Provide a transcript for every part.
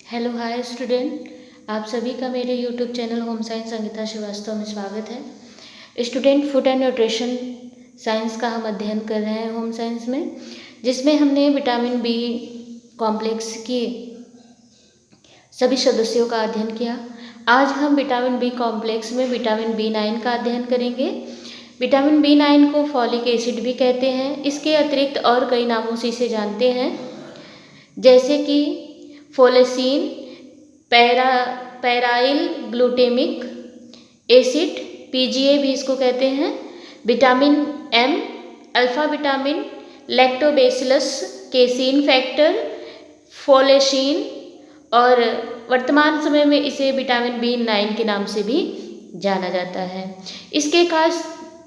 Hello hi student, आप सभी का मेरे YouTube channel home science Sangeeta Srivastava में स्वागत है। Student, food and nutrition science का हम अध्ययन कर रहे हैं होम साइंस में, जिसमें हमने विटामिन बी कॉम्प्लेक्स की सभी सदस्यों का अध्ययन किया। आज हम विटामिन बी कॉम्प्लेक्स में विटामिन B9 का अध्ययन करेंगे। विटामिन B9 को फॉलिक एसिड भी कहते हैं। इसके अतिरिक्त और कई नामों से इसे जानते हैं, जैसे कि folacin, pteroyl glutamic acid, PGA भी इसको कहते हैं, vitamin M, alpha vitamin, lactobacillus casei factor, folacin, और वर्तमान समय में इसे विटामिन B9 के नाम से भी जाना जाता है। इसके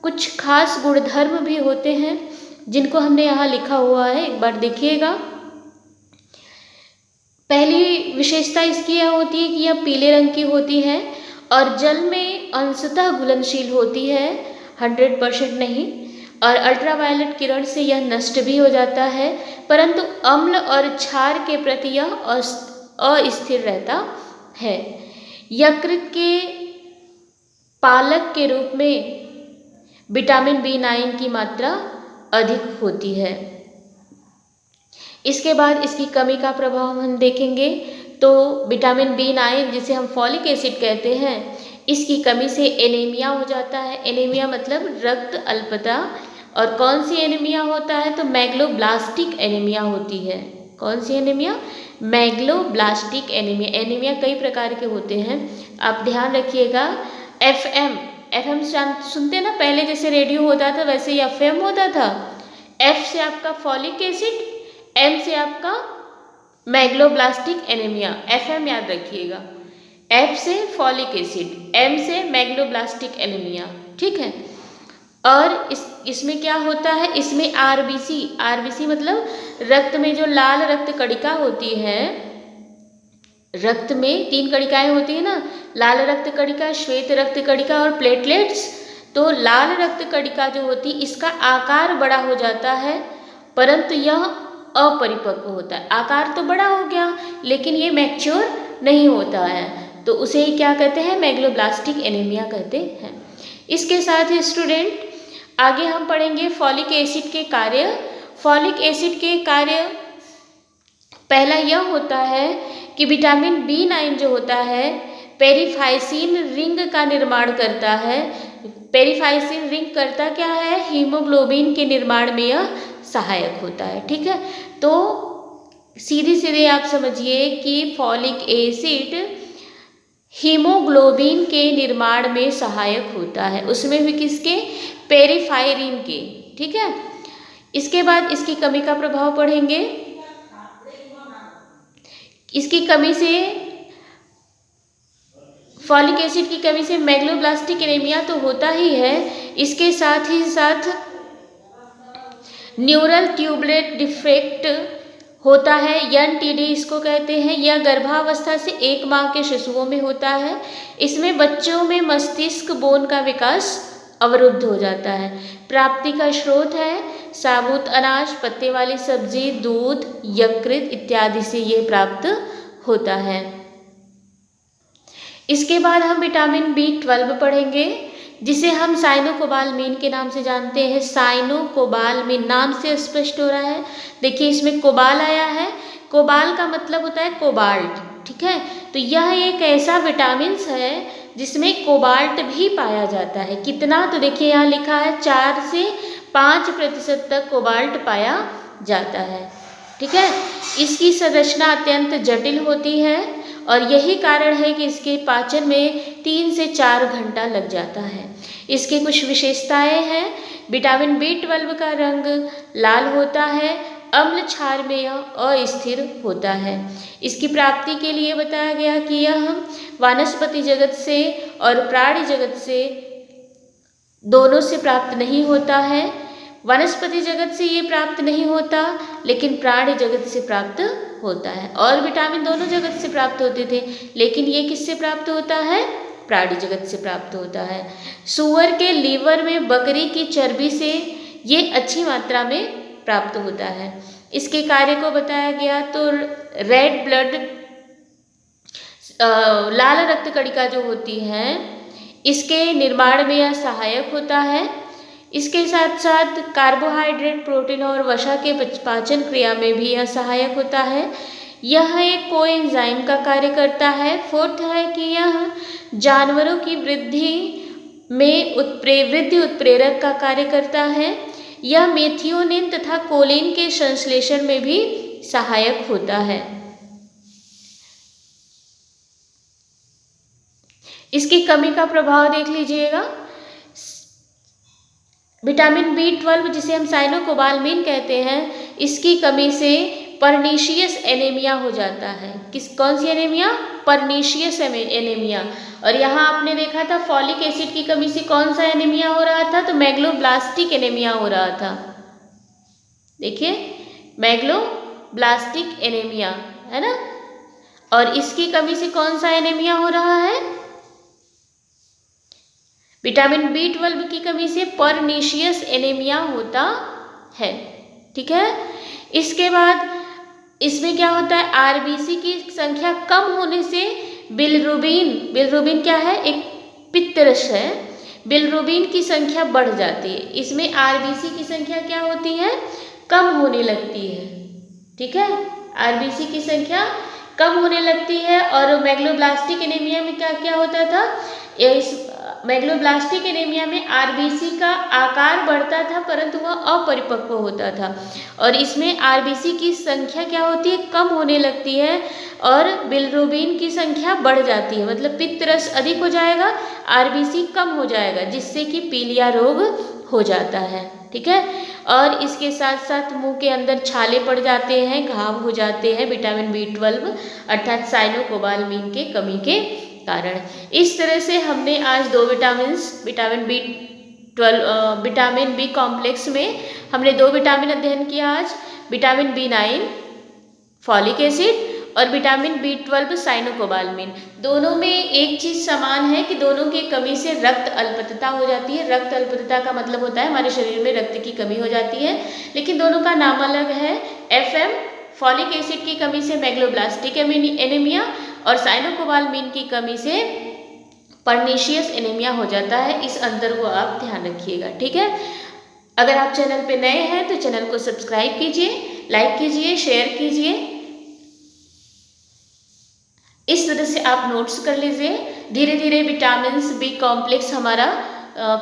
कुछ खास गुणधर्म भी होते हैं, जिनको हमने यहाँ लिखा हुआ है, एक बार देखिएगा। पहली विशेषता इसकी यह होती है कि यह पीले रंग की होती है और जल में अंशतः घुलनशील होती है, 100% नहीं, और अल्ट्रावायलेट किरण से यह नष्ट भी हो जाता है, परंतु अम्ल और क्षार के प्रति यह अस्थिर रहता है। यकृत के पालक के रूप में विटामिन B9 की मात्रा अधिक होती है। इसके बाद इसकी कमी का प्रभाव हम देखेंगे तो विटामिन B9, जिसे हम फॉलिक एसिड कहते हैं, इसकी कमी से एनीमिया हो जाता है। एनीमिया मतलब रक्त अल्पता। और कौन सी एनीमिया होता है? तो मैग्लोब्लास्टिक एनीमिया होती है। कौन सी एनीमिया? Megaloblastic anaemia. एनीमिया कई प्रकार के होते हैं, आप ध्यान रखिएगा। एफएम सुनते ना, पहले जैसे रेडियो होता था वैसे ही एफएम होता था। एफ से आपका फॉलिक एसिड, एम से आपका मैग्लोब्लास्टिक एनीमिया। एफएम याद रखिएगा, एफ से फॉलिक एसिड, एम से मैग्लोब्लास्टिक एनीमिया, ठीक है। और इसमें क्या होता है? इसमें आरबीसी मतलब रक्त में जो लाल रक्त कणिका होती है, रक्त में 3 कणिकाएं होती है ना, लाल रक्त कणिका, श्वेत रक्त कणिका और प्लेटलेट्स। तो लाल रक्त कणिका जो होती, इसका आकार बड़ा हो जाता है, परंतु यह अपरिपक्व होता है। आकार तो बड़ा हो गया, लेकिन ये मैच्योर नहीं होता है, तो उसे क्या कहते हैं? मैग्लोब्लास्टिक एनीमिया कहते हैं। इसके साथ ही स्टूडेंट आगे हम पढ़ेंगे फॉलिक एसिड के कार्य। फॉलिक एसिड के कार्य पहला यह होता है कि विटामिन B9 जो होता है, पेरिफाइसिन रिंग का निर्माण करता है। पेरिफाइसिन रिंग करता क्या है? हीमोग्लोबिन के निर्माण में यह सहायक होता है, ठीक है। तो सीधे सीधे आप समझिए कि फॉलिक एसिड हीमोग्लोबिन के निर्माण में सहायक होता है, उसमें भी किसके? पेरिफाइरिन के, ठीक है। इसके बाद इसकी कमी का प्रभाव पढ़ेंगे। इसकी कमी से, फॉलिक एसिड की कमी से मैग्लोब्लास्टिक एनीमिया तो होता ही है, इसके साथ ही साथ न्यूरल ट्यूबलेट डिफेक्ट होता है, NTD इसको कहते हैं। यह गर्भावस्था से 1 माह के शिशुओं में होता है। इसमें बच्चों में मस्तिष्क बोन का विकास अवरुद्ध हो जाता है। प्राप्ति का स्रोत है साबुत अनाज, पत्ते वाली सब्जी, दूध, यकृत इत्यादि से ये प्राप्त होता है। इसके बाद हम विटामिन B12 पढ़ेंगे, जिसे हम साइनोकोबालमीन के नाम से जानते हैं। साइनोकोबालमीन नाम से स्पष्ट हो रहा है। देखिए इसमें कोबाल आया है, कोबाल का मतलब होता है कोबाल्ट, ठीक है। तो यह एक ऐसा विटामिन है जिसमें कोबाल्ट भी पाया जाता है। कितना? तो देखिए यहाँ लिखा है 4 से 5% तक कोबाल्ट पाया जाता है, ठीक है। इसकी संरचना अत्यंत जटिल होती है और यही कारण है कि इसके पाचन में 3 से 4 घंटा लग जाता है। इसकी कुछ विशेषताएं हैं। विटामिन B12 का रंग लाल होता है, अम्ल क्षार में यह अस्थिर होता है। इसकी प्राप्ति के लिए बताया गया कि यह वानस्पति जगत से और प्राणी जगत से दोनों से प्राप्त नहीं होता है। वनस्पति जगत से ये प्राप्त नहीं होता, लेकिन प्राणी जगत से प्राप्त होता है। और विटामिन दोनों जगत से प्राप्त होते थे, लेकिन ये किससे प्राप्त होता है? प्राणी जगत से प्राप्त होता है। सूअर के लीवर में बकरी की चर्बी से ये अच्छी मात्रा में प्राप्त होता है। इसके कार्य को बताया गया तो रेड ब्लड लाल रक्त कणिका जो होती है इसके निर्माण में यह सहायक होता है। इसके साथ साथ कार्बोहाइड्रेट, प्रोटीन और वसा के पाचन क्रिया में भी यह सहायक होता है। यह एक कोएंजाइम का कार्य करता है। फोर्थ है कि यह जानवरों की वृद्धि में वृद्धि उत्प्रेरक का कार्य करता है। यह मेथियोनिन तथा कोलिन के संश्लेषण में भी सहायक होता है। इसकी कमी का प्रभाव देख लीजिएगा। विटामिन B12 जिसे हम साइनोकोबालमिन कहते हैं, इसकी कमी से परनीशियस एनीमिया हो जाता है। कौन सी एनीमिया? Pernicious anaemia. और यहाँ आपने देखा था फॉलिक एसिड की कमी से कौन सा एनीमिया हो रहा था? तो मैग्लोब्लास्टिक एनीमिया हो रहा था। देखिए, मैग्लोब्लास्टिक एनीमिया है ना। और इसकी कमी से कौन सा एनीमिया हो रहा है? विटामिन B12 की कमी से परनीशियस एनीमिया होता है। ठीक है। इसके बाद इसमें क्या होता है? आरबीसी की संख्या कम होने से बिलिरुबिन क्या है? एक पित्तरस है। बिलिरुबिन की संख्या बढ़ जाती है। इसमें आरबीसी की संख्या क्या होती है? कम होने लगती है। ठीक है, आरबीसी की संख्या कम होने लगती है। और मैग्लोब्लास्टिक एनीमिया में क्या क्या होता था? इस मैग्लोब्लास्टिक एनीमिया में आरबीसी का आकार बढ़ता था परंतु वह अपरिपक्व होता था। और इसमें आरबीसी की संख्या क्या होती है? कम होने लगती है और बिलिरुबिन की संख्या बढ़ जाती है। मतलब पित्तरस अधिक हो जाएगा, आरबीसी कम हो जाएगा, जिससे कि पीलिया रोग हो जाता है। ठीक है। और इसके साथ साथ मुंह के अंदर छाले पड़ जाते हैं, घाव हो जाते हैं विटामिन B12 अर्थात साइनोकोबालमिन के कमी के कारण। इस तरह से हमने आज दो विटामिन बी कॉम्प्लेक्स में हमने दो विटामिन अध्ययन किया आज। विटामिन B9 फॉलिक एसिड और विटामिन B12 साइनोकोबालमिन। दोनों में एक चीज समान है कि दोनों की कमी से रक्त अल्पतता हो जाती है। रक्त अल्पतता का मतलब होता है हमारे शरीर में रक्त की कमी हो जाती है, लेकिन दोनों का नाम अलग है। FM फॉलिक एसिड की कमी से मैग्लोब्लास्टिक एनीमिया और साइनोकोबालमिन की कमी से परनीशियस एनीमिया हो जाता है। इस अंतर को आप ध्यान रखिएगा। ठीक है। अगर आप चैनल पे नए हैं तो चैनल को सब्सक्राइब कीजिए, लाइक कीजिए, शेयर कीजिए। इस तरह से आप नोट्स कर लीजिए। धीरे धीरे विटामिन बी कॉम्प्लेक्स हमारा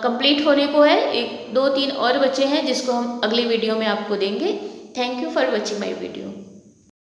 कंप्लीट होने को है। 1 2 3 और बचे हैं जिसको हम अगली वीडियो में आपको देंगे। Thank you for watching my video.